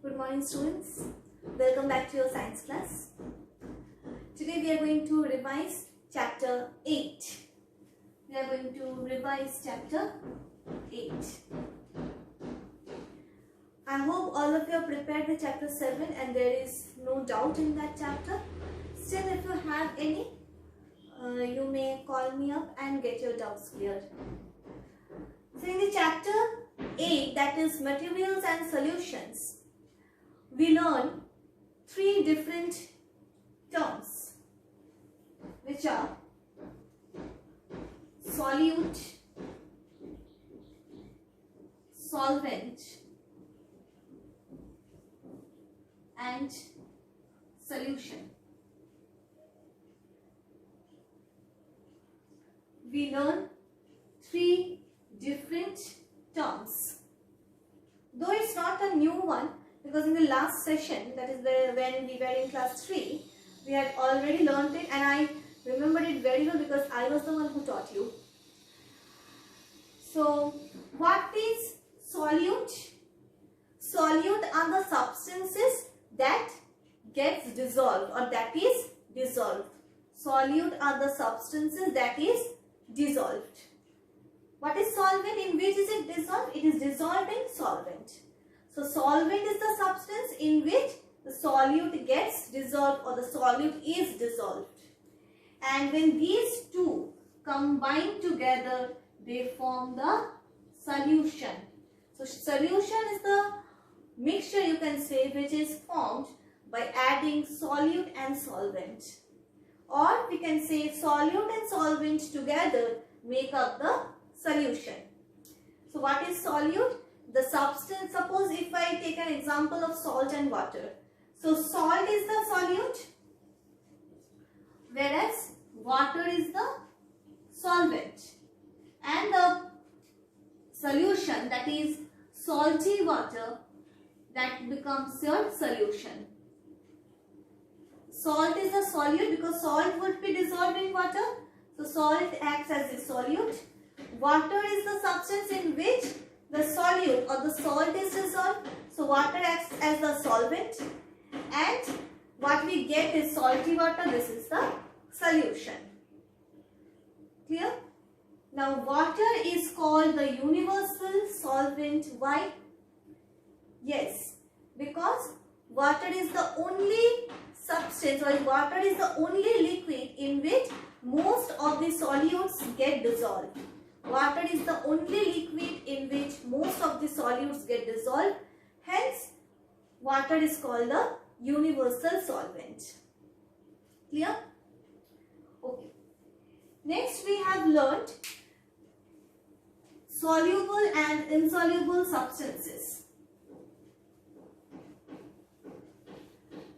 Good morning students. Welcome back to your science class. Today we are going to revise chapter 8. We are going to revise chapter 8. I hope all of you are prepared with chapter 7 and there is no doubt in that chapter. Still, if you have any, you may call me up and get your doubts cleared. So in the chapter 8, that is materials and solutions, we learn 3 different terms which are solute, solvent and solution. We learn 3 different terms. Though it's not a new one, because in the last session, that is when we were in class 3, we had already learned it and I remembered it very well because I was the one who taught you. So, what is solute? Solute are the substances that gets dissolved or that is dissolved. Solute are the substances that is dissolved. What is solvent? In which is it dissolved? It is dissolved in solvent. So solvent is the substance in which the solute gets dissolved or the solute is dissolved. And when these two combine together, they form the solution. So solution is the mixture, you can say, which is formed by adding solute and solvent. Or we can say solute and solvent together make up the solution. So what is solute? The substance, suppose if I take an example of salt and water. So salt is the solute, whereas water is the solvent. And the solution, that is salty water, that becomes your solution. Salt is the solute because salt would be dissolved in water. So salt acts as the solute. Water is the substance in which the solute or the salt is dissolved. So water acts as the solvent. And what we get is salty water. This is the solution. Clear? Now water is called the universal solvent. Why? Yes, because water is the only substance or water is the only liquid in which most of the solutes get dissolved. Water is the only liquid in which most of the solutes get dissolved. Hence, water is called the universal solvent. Clear? Okay. Next, we have learnt soluble and insoluble substances.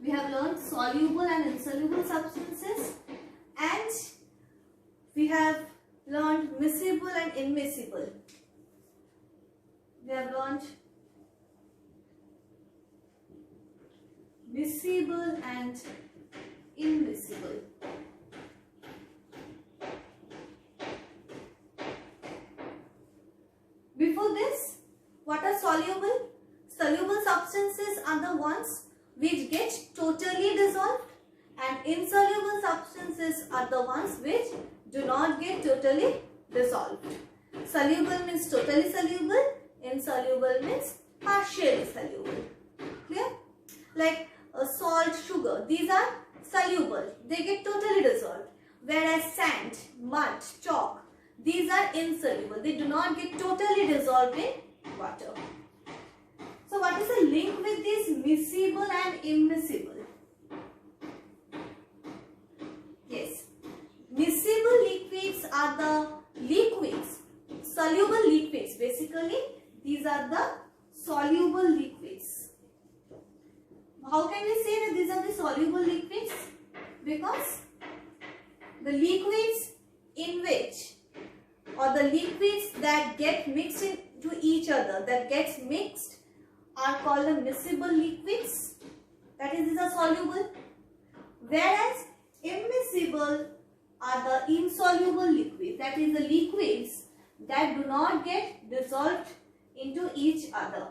We have learnt soluble and insoluble substances, and we have learned miscible and immiscible. We have learned miscible and immiscible. Before this, what are soluble? Soluble substances are the ones which get totally dissolved, and insoluble substances are the ones which do not get totally dissolved. Soluble means totally soluble, insoluble means partially soluble. Clear? Like salt, sugar, these are soluble, they get totally dissolved. Whereas sand, mud, chalk, these are insoluble, they do not get totally dissolved in water. So what is the link with this miscible and immiscible? Yes, miscible liquids are the liquids, soluble liquids. Basically, these are the soluble liquids. How can we say that these are the soluble liquids? Because the liquids in which, or the liquids that get mixed into each other, that gets mixed, are called the miscible liquids. That is, these are soluble. Whereas immiscible are the insoluble liquids. That is, the liquids that do not get dissolved into each other.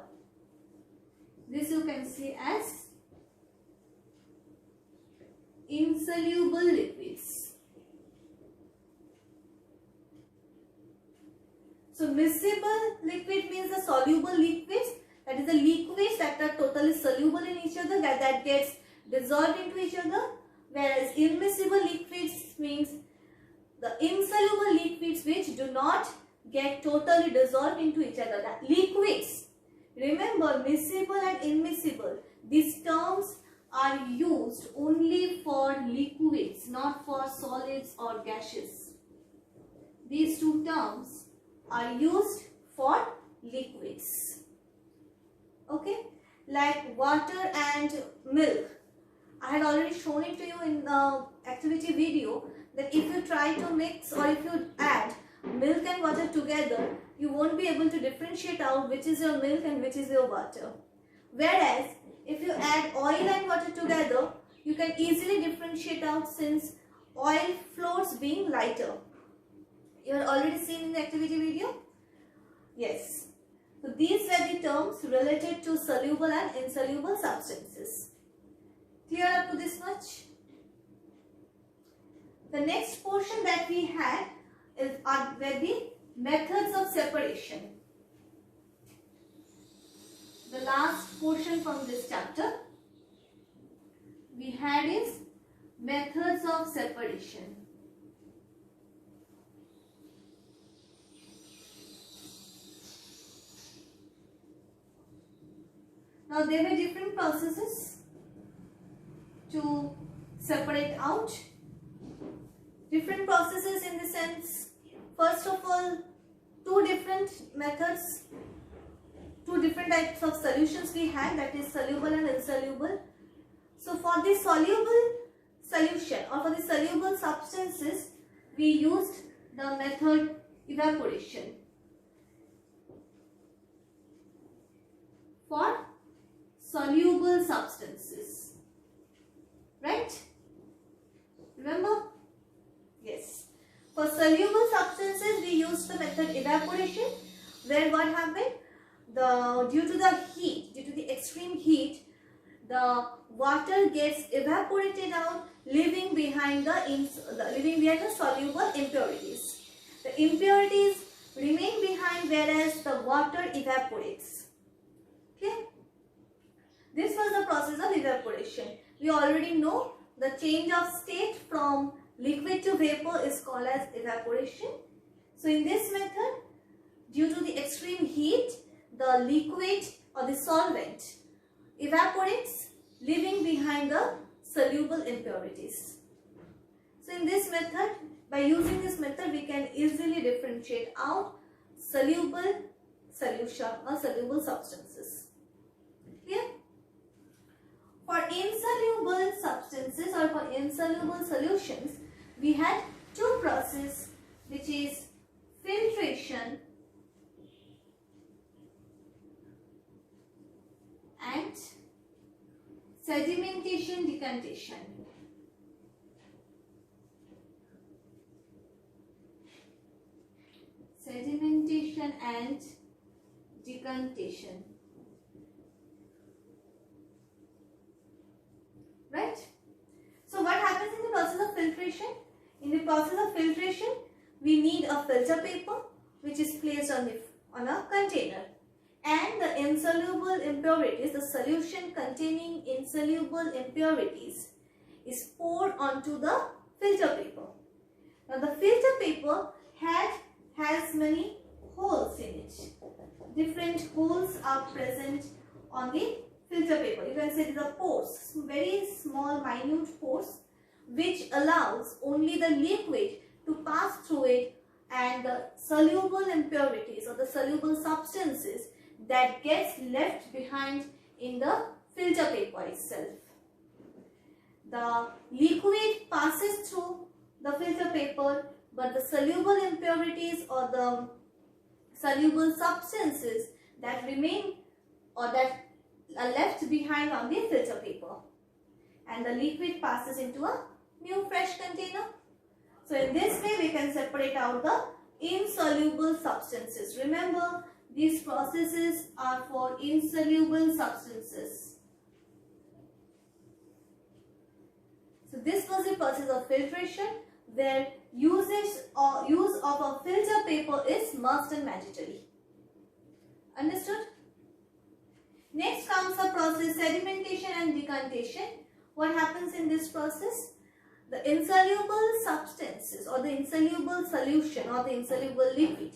This you you can say as insoluble liquids. So miscible liquid means the soluble liquids, that is the liquids that are totally soluble in each other, that gets dissolved into each other, whereas immiscible liquids means the insoluble liquids which do not get totally dissolved into each other. That liquids, remember, miscible and immiscible, these terms are used only for liquids, not for solids or gases. These two terms are used for liquids. Okay, like water and milk. I had already shown it to you in the activity video that if you try to mix or if you add milk and water together, you won't be able to differentiate out which is your milk and which is your water. Whereas if you add oil and water together, you can easily differentiate out since oil floats being lighter. You have already seen in the activity video? Yes. So these were the terms related to soluble and insoluble substances. Clear up to this much? The next portion that we had were the methods of separation. The last portion from this chapter we had is methods of separation. Now there were different processes to separate out. Different processes in the sense, first of all, two different methods, two different types of solutions we had, that is soluble and insoluble. So for the soluble solution or for the soluble substances, we used the method evaporation. For soluble substances, right? Remember? Yes. For soluble substances, we used the method evaporation, where what happened? Due to the heat, due to the extreme heat, the water gets evaporated out, leaving behind the soluble impurities. The impurities remain behind, whereas the water evaporates. Okay? This was the process of evaporation. We already know the change of state from liquid to vapor is called as evaporation. So in this method, due to the extreme heat, the liquid or the solvent evaporates, leaving behind the soluble impurities. So in this method, by using this method, we can easily differentiate out soluble solution or soluble substances. Clear? For insoluble substances or for insoluble solutions, we had two processes, which is filtration and sedimentation decantation. Sedimentation and decantation. Right? So what happens in the process of filtration? In the process of filtration, we need a filter paper which is placed on a container, and the insoluble impurities, the solution containing insoluble impurities, is poured onto the filter paper. Now the filter paper has many holes in it. Different holes are present on the filter paper. You can say it is a pores, very small minute pores, which allows only the liquid to pass through it, and the soluble impurities or the soluble substances that gets left behind in the filter paper itself. The liquid passes through the filter paper, but the soluble impurities or the soluble substances that remain or that are left behind on the filter paper, and the liquid passes into a new fresh container. So in this way we can separate out the insoluble substances. Remember, these processes are for insoluble substances. this was the process of filtration, where use of a filter paper is must and mandatory. Understood? Next comes the process sedimentation and decantation. What happens in this process? The insoluble substances or the insoluble solution or the insoluble liquid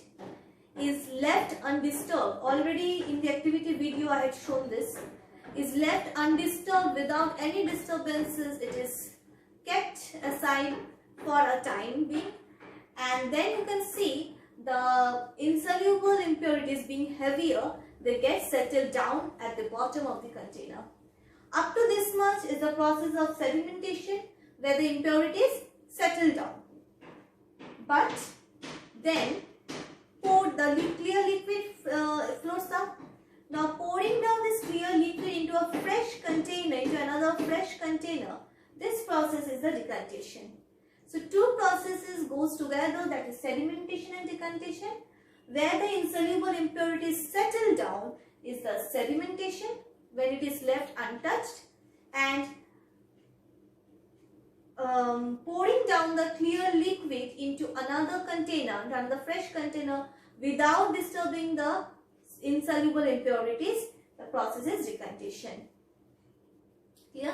is left undisturbed. Already in the activity video I had shown this. Is left undisturbed without any disturbances. It is kept aside for a time being, and then you can see the insoluble impurities being heavier, they get settled down at the bottom of the container. Up to this much is the process of sedimentation, where the impurities settle down. But then pour the clear liquid flows down. Now pouring down this clear liquid into a fresh container, into another fresh container, this process is the decantation. So two processes goes together, that is sedimentation and decantation. Where the insoluble impurities settle down is the sedimentation, when it is left untouched, and pouring down the clear liquid into another container, another fresh container, without disturbing the insoluble impurities, the process is decantation. Clear?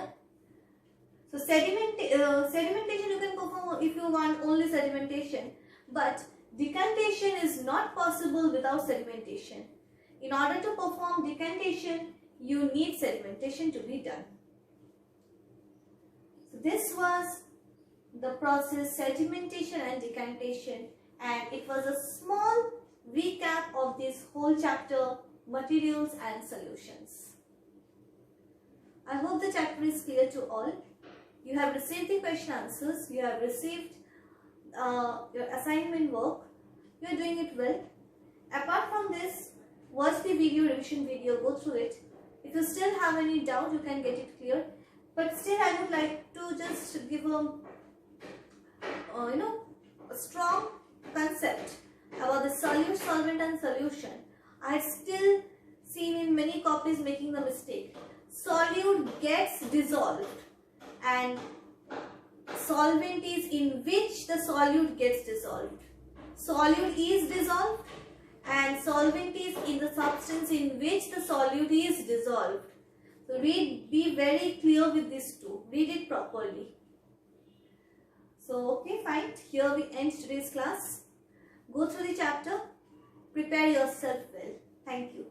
So sedimentation you can perform if you want only sedimentation, but decantation is not possible without sedimentation. In order to perform decantation, you need sedimentation to be done. So this was the process sedimentation and decantation, and it was a small recap of this whole chapter, materials and solutions. I hope the chapter is clear to all. You have received the question answers, you have received your assignment work, you are doing it well. Apart from this, watch the video, revision video, go through it. If you still have any doubt, you can get it clear. But still I would like to just give a strong concept about the solute, solvent and solution. I had still seen in many copies making the mistake. Solute gets dissolved and solvent is in which the solute gets dissolved. Solute is dissolved and solvent is in the substance in which the solute is dissolved. So be very clear with these two. Read it properly. So okay, fine. Here we end today's class. Go through the chapter. Prepare yourself well. Thank you.